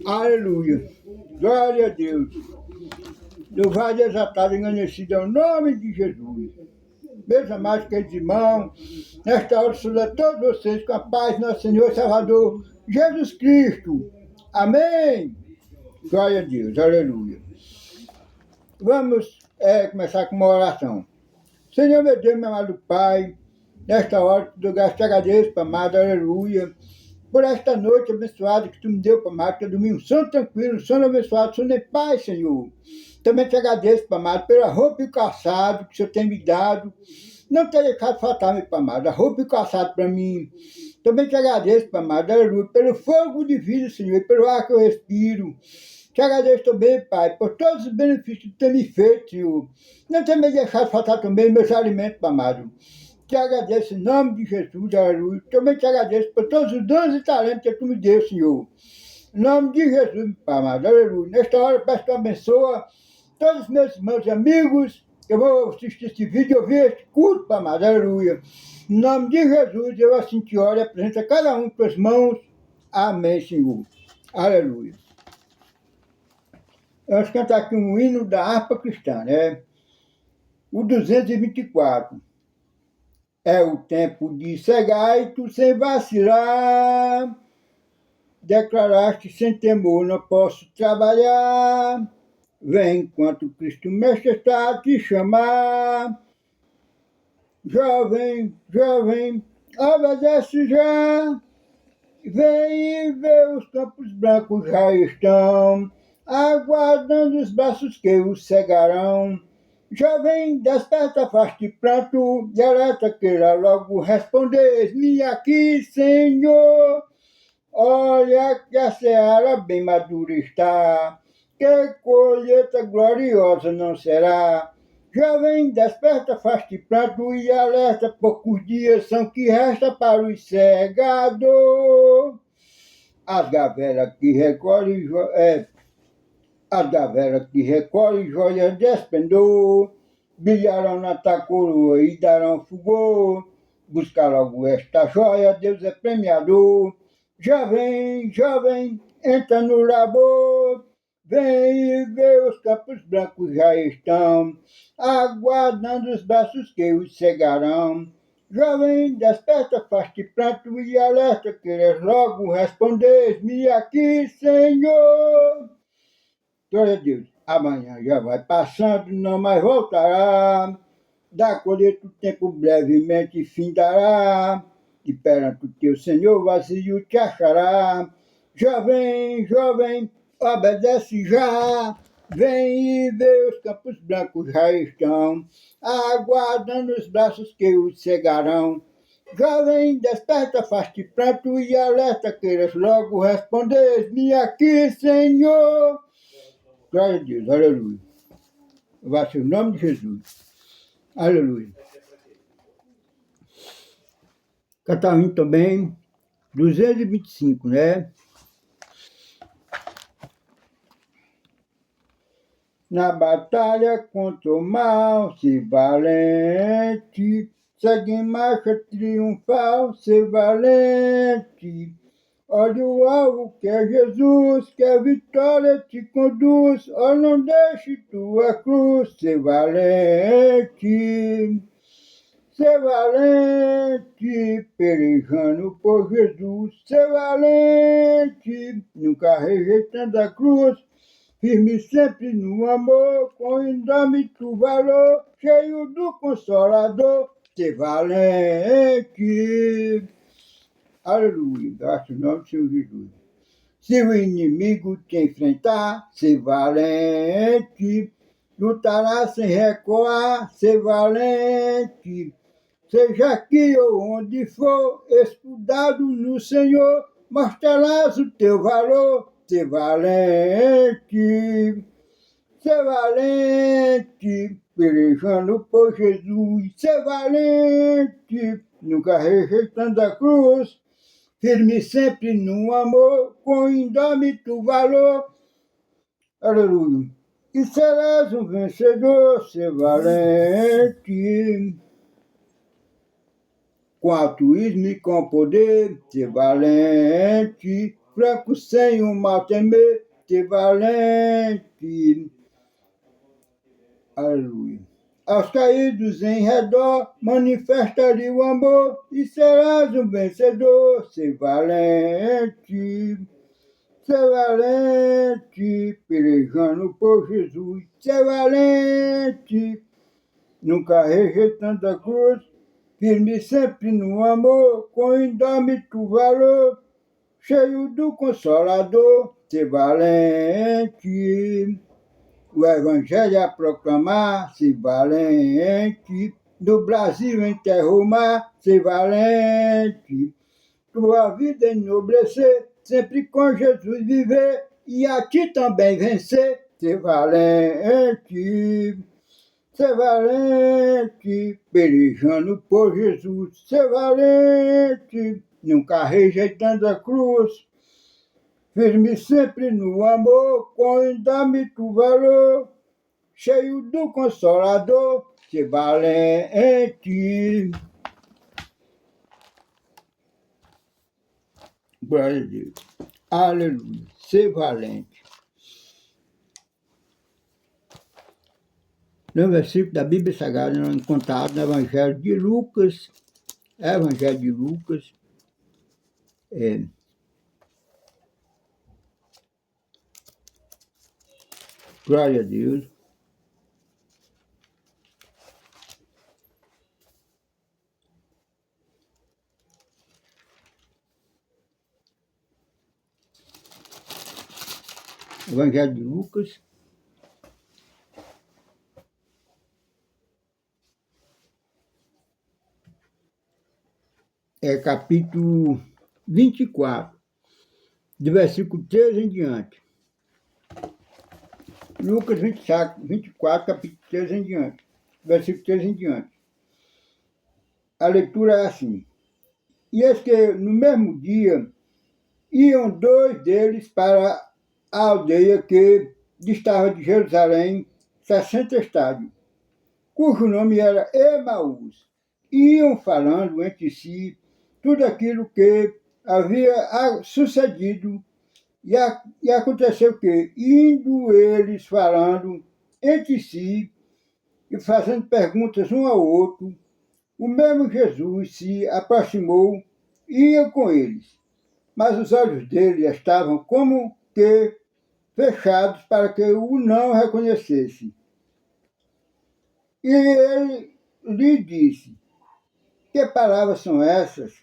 Aleluia. Glória a Deus. Louvado e exaltado e engrandecido é o nome de Jesus. Meus amados queridos irmãos, nesta hora saúdo a todos vocês com a paz do nosso Senhor e Salvador Jesus Cristo. Amém. Glória a Deus. Aleluia. Vamos começar com uma oração. Senhor, meu Deus, meu amado Pai, nesta hora, eu te agradeço, Pai amado, aleluia, por esta noite abençoada que tu me deu, Pai amado, que é domingo santo, tranquilo, sono abençoado, sono em paz, Senhor. Também te agradeço, Pai amado, pela roupa e calçado que o Senhor tem me dado. Não ter deixado faltar, meu Pai amado, a roupa e calçado para mim. Também te agradeço, Pai amado, aleluia, pelo fogo de vida, Senhor, e pelo ar que eu respiro. Te agradeço também, Pai, por todos os benefícios que tu tem me feito, Senhor. Não tem me deixado faltar também meus alimentos, Pai amado. Te agradeço em nome de Jesus, aleluia. Também te agradeço por todos os dons e talentos que tu me deu, Senhor. Em nome de Jesus, Pai amado, aleluia. Nesta hora, eu peço que tu abençoa todos os meus irmãos e amigos que eu vou assistir esse vídeo e ouvir este culto, Pai amado, aleluia. Em nome de Jesus, eu assim te oro e apresento a cada um com tuas mãos. Amém, Senhor. Aleluia. Vamos cantar aqui um hino da harpa cristã, né? O 224. É o tempo de cegar e tu sem vacilar. Declaraste sem temor, não posso trabalhar. Vem enquanto Cristo Mestre está a te chamar. Jovem, jovem, obedece já. Vem e vê os campos brancos já estão aguardando os braços que os cegarão. Jovem, desperta, faz-te pranto, e alerta, queira logo responder-me aqui, Senhor. Olha que a seara bem madura está, que colheita gloriosa não será. Jovem, desperta, faz-te pranto e alerta, poucos dias são que resta para os cegador. As gavelas que recolhem joias de esplendor, brilharão na tua coroa e darão fulgor. Busca logo esta joia, Deus é premiador. Jovem, jovem, entra no labor. Vem e vê os campos brancos já estão, aguardando os braços que os cegarão. Jovem, desperta, faz-te pranto e alerta, queres logo responder-me aqui, Senhor. Glória a Deus. Amanhã já vai passando, não mais voltará. Da colheita o tempo brevemente findará. E perante o teu Senhor vazio te achará. Jovem, jovem, obedece já. Vem e vê os campos brancos já estão, aguardando os braços que os cegarão. Jovem, desperta, faz-te pranto e alerta, queiras logo responder-me aqui, Senhor. Glória a Deus, aleluia. Vai ser o nome de Jesus. Aleluia. Cantar um hino também, 225, né? Na batalha contra o mal, ser valente. Segue em marcha triunfal, ser valente. Olha o alvo que é Jesus, que a vitória te conduz. Oh, não deixe tua cruz, ser valente. Ser valente, pelejando por Jesus. Ser valente, nunca rejeitando a cruz. Firme sempre no amor, com indômito valor, cheio do Consolador. Ser valente. Aleluia, graças ao nome do Senhor Jesus. Se o inimigo te enfrentar, ser valente. Lutará sem recuar, ser valente. Seja aqui ou onde for, escudado no Senhor, mostrarás o teu valor, ser valente. Ser valente, pelejando por Jesus, ser valente, nunca rejeitando a cruz. Firme sempre no amor, com indômito valor. Aleluia. E serás um vencedor, ser valente. Com altruísmo e com poder, ser valente. franco sem o mal temer, ser valente. Aleluia. Aos caídos em redor, manifestaria o amor e serás um vencedor, ser valente. Ser valente, pelejando por Jesus, ser valente, nunca rejeitando a cruz, firme sempre no amor, com indômito valor, cheio do Consolador, ser valente. O Evangelho a proclamar, ser valente. Do Brasil em terra o mar, ser valente. Tua vida enobrecer, sempre com Jesus viver, e a ti também vencer, ser valente, pelejando por Jesus, ser valente, nunca rejeitando a cruz, firme sempre no amor, com indômito valor, cheio do Consolador, ser valente. Glória a Deus. Aleluia. Ser valente. No versículo da Bíblia Sagrada, encontrado no Evangelho de Lucas. Evangelho de Lucas. Glória a Deus. Evangelho de Lucas. Capítulo 24, de versículo 13 em diante. Lucas 24, capítulo 13 em diante. Versículo 13 em diante. A leitura é assim. E eis que no mesmo dia iam dois deles para a aldeia que distava de Jerusalém 60 estádios, cujo nome era Emaús. Iam falando entre si tudo aquilo que havia sucedido, e aconteceu que, indo eles falando entre si e fazendo perguntas um ao outro, o mesmo Jesus se aproximou e ia com eles, mas os olhos dele estavam como que fechados para que o não reconhecesse. E ele lhe disse: que palavras são essas?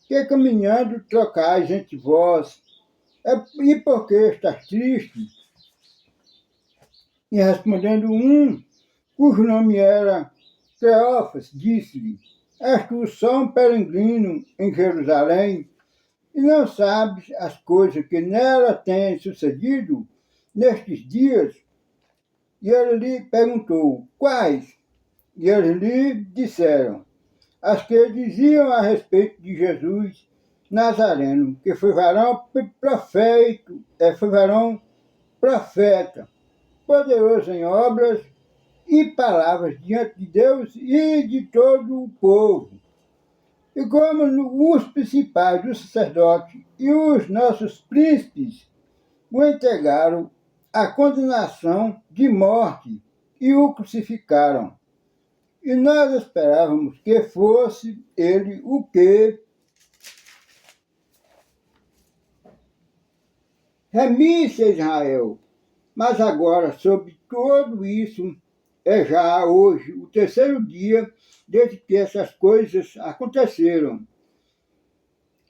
Que caminhando trocais entre vós? E por que estás triste? E respondendo um, cujo nome era Cleófas, disse-lhe: és tu só um peregrino em Jerusalém, e não sabes as coisas que nela têm sucedido nestes dias? E ele lhe perguntou: quais? E eles lhe disseram: as que diziam a respeito de Jesus Nazareno, que foi varão profeta, poderoso em obras e palavras diante de Deus e de todo o povo. E como os principais dos sacerdotes e os nossos príncipes o entregaram à condenação de morte e o crucificaram. E nós esperávamos que fosse ele o que remisse a Israel. Mas agora, sobre tudo isso, é já hoje o terceiro dia desde que essas coisas aconteceram.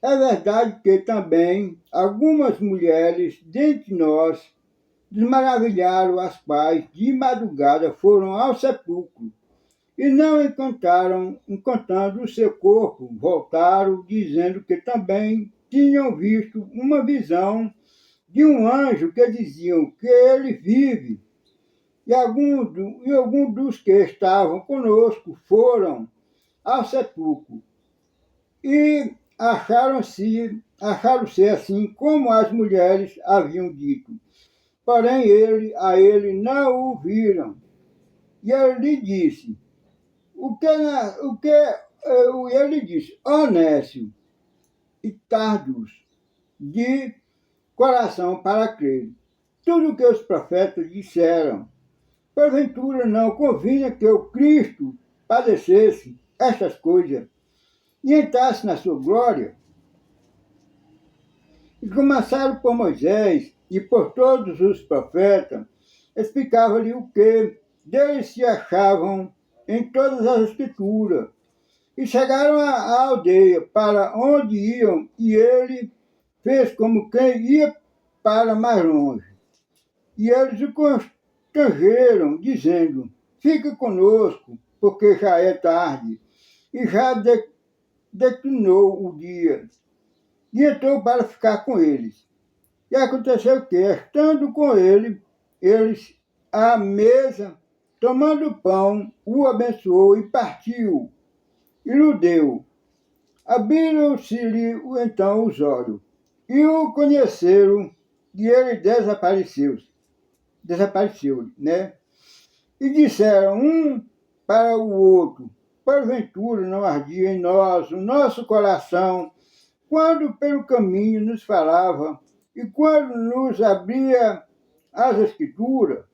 É verdade que também algumas mulheres dentre nós desmaravilharam, as quais de madrugada foram ao sepulcro e não encontrando o seu corpo, voltaram dizendo que também tinham visto uma visão de um anjo que diziam que ele vive. E alguns dos que estavam conosco foram ao sepulcro e acharam-se assim como as mulheres haviam dito. Porém, a ele não o viram. E ele lhe disse: ele disse, Onésio e Tardos, de coração para crer tudo o que os profetas disseram. Porventura não convinha que o Cristo padecesse estas coisas e entrasse na sua glória. E começaram por Moisés e por todos os profetas, explicava-lhe o que deles se achavam em todas as escrituras. E chegaram à aldeia para onde iam, e ele fez como quem ia para mais longe. E eles o constrangeram, dizendo: fica conosco, porque já é tarde, e já declinou o dia. E entrou para ficar com eles. E aconteceu que, estando com eles à mesa, tomando o pão, o abençoou e partiu, e lhe deu. Abriram-se-lhe então os olhos, e o conheceram, e ele desapareceu, né? E disseram um para o outro: porventura não ardia em nós o nosso coração, quando pelo caminho nos falava, e quando nos abria as Escrituras?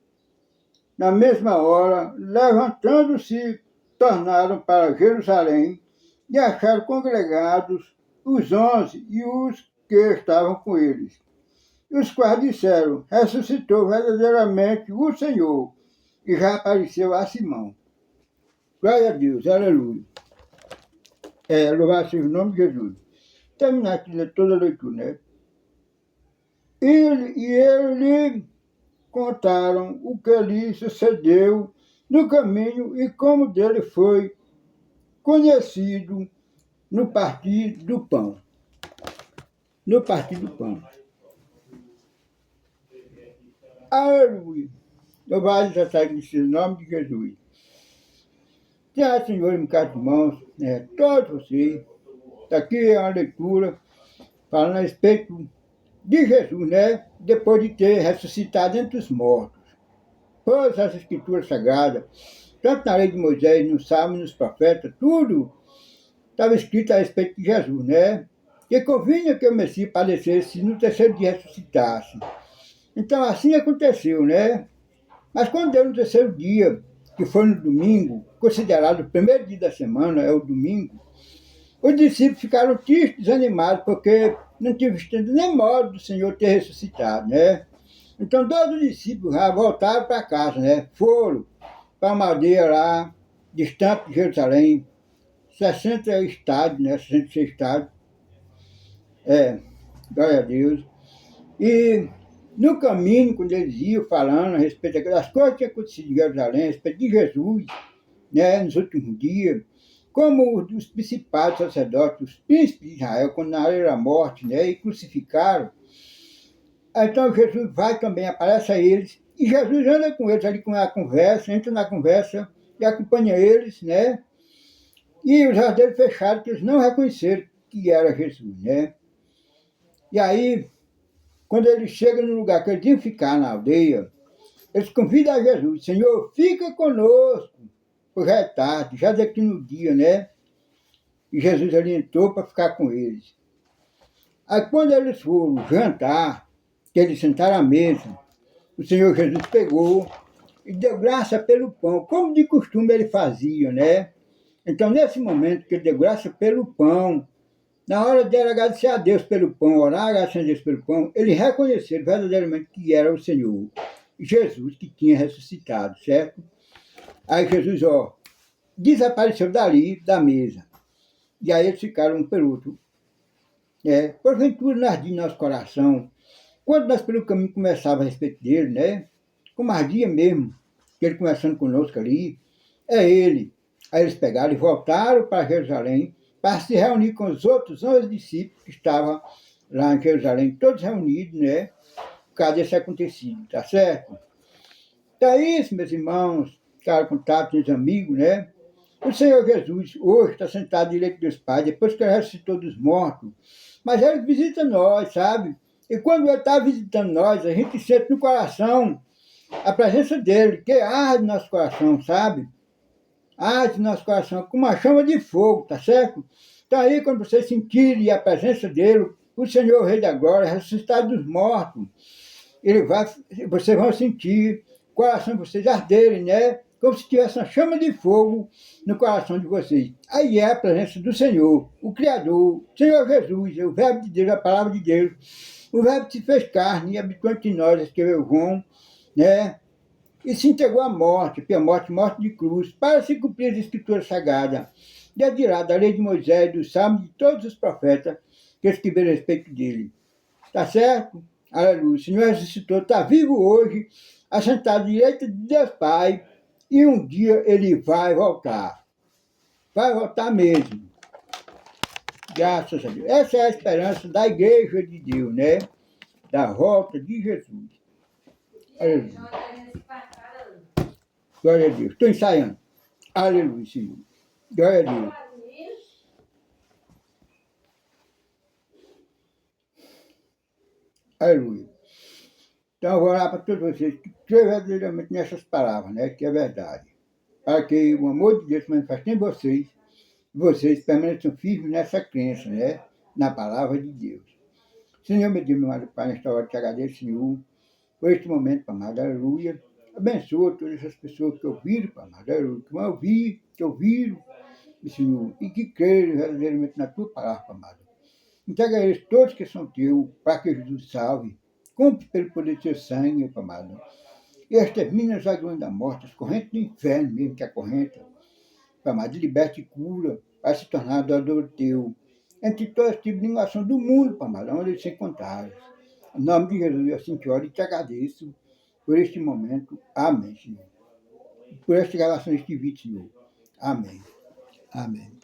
Na mesma hora, levantando-se, tornaram para Jerusalém, e acharam congregados os 11 e os que estavam com eles. E os quais disseram: ressuscitou verdadeiramente o Senhor, e já apareceu a Simão. Glória a Deus, aleluia. Louvado seja o nome de Jesus. Terminar aqui de toda a leitura, né? Ele contaram o que lhe sucedeu no caminho e como dele foi conhecido no partir do pão. No partir do pão. Aleluia. Louvado seja o nome de Jesus. Senhor, Senhor, em cada irmãos, todos vocês. Aqui é uma leitura falando a respeito de Jesus, né? Depois de ter ressuscitado entre os mortos. Todas as escrituras sagradas, tanto na lei de Moisés, nos Salmos, nos profetas, tudo estava escrito a respeito de Jesus, né? Que convinha que o Messias padecesse e no terceiro dia ressuscitasse. Então assim aconteceu, né? Mas quando deu no terceiro dia, que foi no domingo, considerado o primeiro dia da semana, é o domingo, os discípulos ficaram tristes, desanimados, porque não tinham visto nem modo do Senhor ter ressuscitado, né? Então todos os discípulos já voltaram para casa, né? Foram para uma aldeia lá, distante de Jerusalém, 60 estádios, né? 66 estádios. Glória a Deus. E no caminho, quando eles iam falando a respeito das coisas que tinham acontecido em Jerusalém, a respeito de Jesus, né? Nos últimos dias, como os principais sacerdotes, os príncipes de Israel, condenaram a morte, né? E crucificaram. Então Jesus vai também, aparece a eles, e Jesus anda com eles ali com a conversa, entra na conversa e acompanha eles, né? E os olhos deles fecharam, que eles não reconheceram que era Jesus, né? E aí, quando eles chegam no lugar que eles iam ficar na aldeia, eles convidam a Jesus: Senhor, fica conosco, pois já é tarde, já daqui no dia, né? E Jesus ali entrou para ficar com eles. Aí quando eles foram jantar, que eles sentaram à mesa, o Senhor Jesus pegou e deu graça pelo pão, como de costume ele fazia, né? Então, nesse momento que ele deu graça pelo pão, na hora de agradecer a Deus pelo pão, orar, agradecer a Deus pelo pão, eles reconheceram verdadeiramente que era o Senhor, Jesus, que tinha ressuscitado, certo? Aí Jesus, desapareceu dali, da mesa. E aí eles ficaram um pelo outro. Porventura, não ardia em nosso coração, quando nós pelo caminho conversávamos a respeito dele, né? Como ardia mesmo, que ele conversando conosco ali, é ele. Aí eles pegaram e voltaram para Jerusalém para se reunir com os outros 11 discípulos que estavam lá em Jerusalém, todos reunidos, né? Por causa desse acontecido, tá certo? Então é isso, meus irmãos, caros contatos, meus amigos, né? O Senhor Jesus hoje está sentado direito dos Pais, depois que ele ressuscitou dos mortos. Mas ele visita nós, sabe? E quando ele está visitando nós, a gente sente no coração a presença dele, que arde no nosso coração, sabe? Arde no nosso coração, com uma chama de fogo, tá certo? Então aí, quando vocês sentirem a presença dele, o Senhor, o Rei da Glória, ressuscitar dos mortos. Vocês vão sentir o coração de vocês arderem, né? Como se tivesse uma chama de fogo no coração de vocês. Aí é a presença do Senhor, o Criador, o Senhor Jesus, o Verbo de Deus, a Palavra de Deus. O Verbo se fez carne e habitou entre nós, escreveu João, né? E se entregou à morte, pela morte de cruz, para se cumprir as Escrituras Sagradas, desde lá da lei de Moisés, do Salmo, de todos os profetas que escreveram a respeito dele. Tá certo? Aleluia. O Senhor ressuscitou, está vivo hoje, assentado à direita de Deus Pai, e um dia ele vai voltar. Vai voltar mesmo. Graças a Deus. Essa é a esperança da igreja de Deus, né? Da volta de Jesus. Aleluia. Glória a Deus. Estou ensaiando. Aleluia, Senhor. Glória a Deus. Aleluia. Então, eu vou orar para todos vocês que crêem verdadeiramente nessas palavras, né? Que é verdade. Para que o amor de Deus se manifeste em vocês, e vocês permaneçam firmes nessa crença, né? Na palavra de Deus. Senhor, meu Deus, meu amado Pai, nesta hora te agradeço, Senhor, por este momento, Pai amado, aleluia. Abençoa todas essas pessoas que ouviram, Pai amado, aleluia, que vão ouvir, que ouviram, Senhor, e que creram verdadeiramente na tua palavra, Pai amado. Entrega a eles todos que são teus, para que Jesus salve, cumpre pelo poder do seu sangue, Pai amado. E extermina as agulhas da morte, as correntes do inferno mesmo que acorrenta, Pai amado, liberte e cura, para se tornar adorador teu, entre todas as tribulações do mundo, Pai amado, onde eles se encontrarem. Em nome de Jesus, eu assim te oro e te agradeço por este momento. Amém, Senhor. Por esta gravação deste vídeo, Senhor. Amém. Amém.